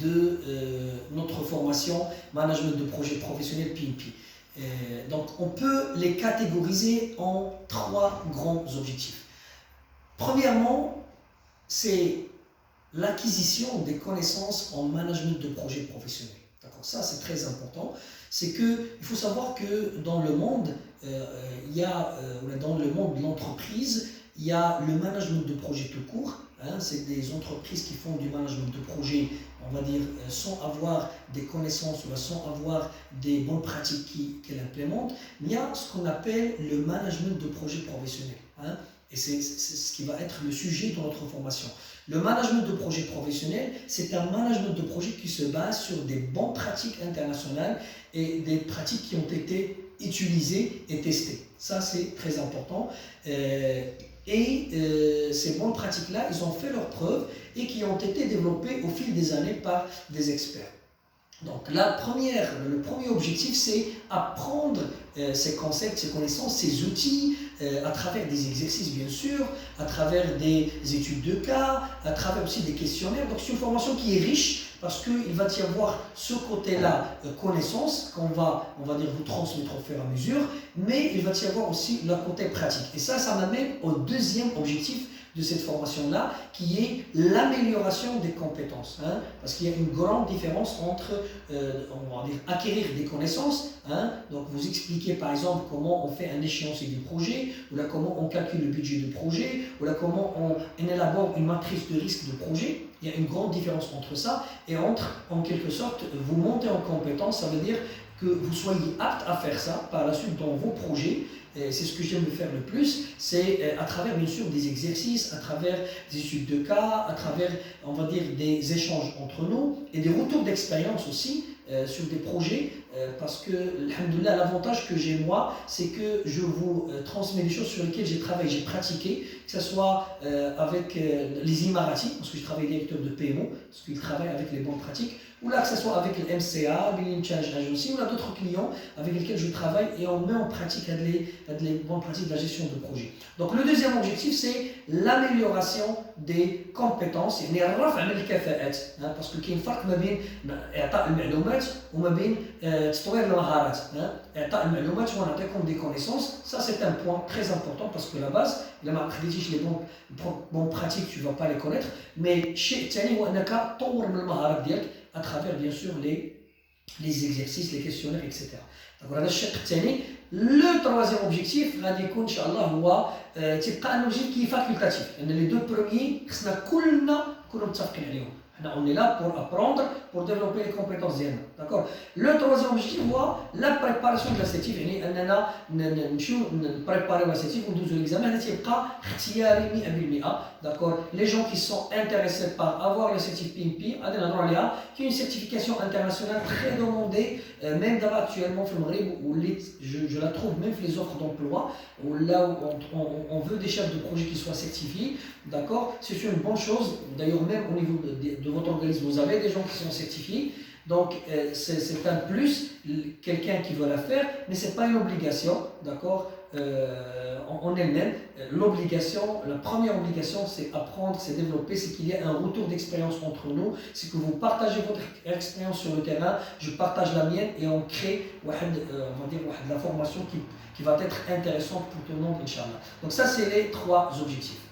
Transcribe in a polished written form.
de notre formation management de projet professionnel PMP. Donc on peut les catégoriser en trois grands objectifs. Premièrement, c'est l'acquisition des connaissances en management de projet professionnel. D'accord, ça c'est très important. C'est que il faut savoir que dans le monde, dans le monde de l'entreprise, il y a le management de projet tout court. C'est des entreprises qui font du management de projet, on va dire, sans avoir des connaissances ou sans avoir des bonnes pratiques qu'elles implémentent. Mais il y a ce qu'on appelle le management de projet professionnel. Et c'est ce qui va être le sujet de notre formation. Le management de projet professionnel, c'est un management de projet qui se base sur des bonnes pratiques internationales et des pratiques qui ont été utilisées et testées. Ça, c'est très important. Ces bonnes pratiques-là, ils ont fait leurs preuves et qui ont été développées au fil des années par des experts. Donc le premier objectif, c'est apprendre ces concepts, ces connaissances, ces outils à travers des exercices bien sûr, à travers des études de cas, à travers aussi des questionnaires. Donc c'est une formation qui est riche parce qu'il va y avoir ce côté-là, connaissance, qu'on va, on va dire, vous transmettre au fur et à mesure, mais il va y avoir aussi le côté pratique. Et ça m'amène au deuxième objectif de cette formation-là, qui est l'amélioration des compétences. Parce qu'il y a une grande différence entre, on va dire, acquérir des connaissances. Donc vous expliquez par exemple comment on fait un échéancier du projet, ou là comment on calcule le budget du projet, ou là comment on élabore une matrice de risque de projet. Il y a une grande différence entre ça et entre, en quelque sorte, vous montez en compétence. Ça veut dire que vous soyez apte à faire ça par la suite dans vos projets. C'est ce que j'aime faire le plus, c'est à travers bien sûr des exercices, à travers des études de cas, à travers, on va dire, des échanges entre nous et des retours d'expérience aussi sur des projets, parce que alhamdoulilah, l'avantage que j'ai moi, c'est que je vous transmets des choses sur lesquelles j'ai travaillé, j'ai pratiqué, que ce soit avec les Imaratis, parce que je travaille directeur de PMO, parce qu'ils travaillent avec les bonnes pratiques, ou là que ce soit avec le MCA, Billing Change Agency, ou là d'autres clients avec lesquels je travaille et on met en pratique les bonnes pratiques de la gestion de projet. Donc le deuxième objectif, c'est l'amélioration des compétences, parce que كاين فرق ما بين إعطاء المعلومات وما بين تطوير المهارات. إعطاء المعلومات هو نعطيكم des connaissances, ça c'est un point très important parce que la base, إلا ما عقدتيش les bonnes pratiques, tu ne vas pas les connaître, mais الشيء الثاني هو أنك تطور من المهارات ديالك à travers bien sûr les exercices, les questionnaires, etc. Donc هذا الشق الثاني. Le troisième objectif غادي يكون ان شاء الله هو تبقى ان objectif qui est facultatif. لان les deux premiers خصنا كلنا نكونوا متفقين عليهم. On est là pour apprendre, pour développer les compétences ديالنا. D'accord. Le troisième objectif هو la préparation de l'assertif. يعني اننا نمشيو نبريباريو l'assertif وندوزو l'examen. هذا تيبقى اختياري 100%. D'accord. Les gens qui sont intéressés par avoir le certif PMP, غادي نهضروا عليها, qui est une certification internationale très demandée, même d'abord actuellement في المغرب, où je la trouve même les offres d'emploi, où là où on veut des chefs de projet qui soient certifiés. D'accord. C'est une bonne chose. D'ailleurs même au niveau de votre organisme, vous avez des gens qui sont certifiés. Donc c'est un plus, quelqu'un qui veut la faire, mais ce n'est pas une obligation, d'accord, en elle-même. L'obligation, la première obligation, c'est apprendre, c'est développer, c'est qu'il y ait un retour d'expérience entre nous, c'est que vous partagez votre expérience sur le terrain, je partage la mienne et on crée, on va dire, la formation qui va être intéressante pour tout le monde, Inch'Allah. Donc ça, c'est les trois objectifs.